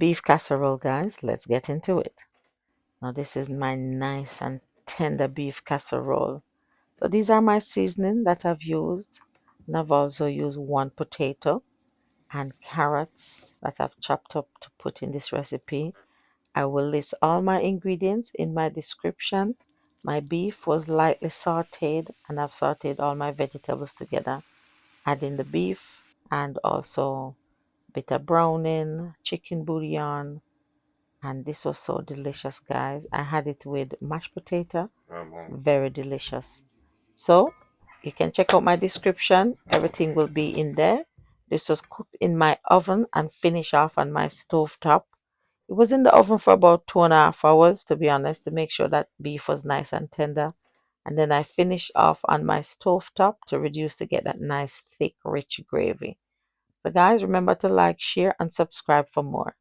beef casserole, guys. Let's get into it. Now, this is my nice and tender beef casserole. So, these are my seasoning that I've used. And I've also used one potato and carrots that I've chopped up to put in this recipe. I will list all my ingredients in my description. My beef was lightly sauteed, and I've sauteed all my vegetables together, adding the beef and also bit of browning, chicken bouillon, and this was so delicious, guys. I had it with mashed potato, very delicious. So you can check out my description, everything will be in there. This was cooked in my oven and finished off on my stove top. It was in the oven for about 2.5 hours, to be honest, to make sure that beef was nice and tender. And then I finished off on my stove top to reduce to get that nice thick rich gravy. So guys, remember to like, share and subscribe for more.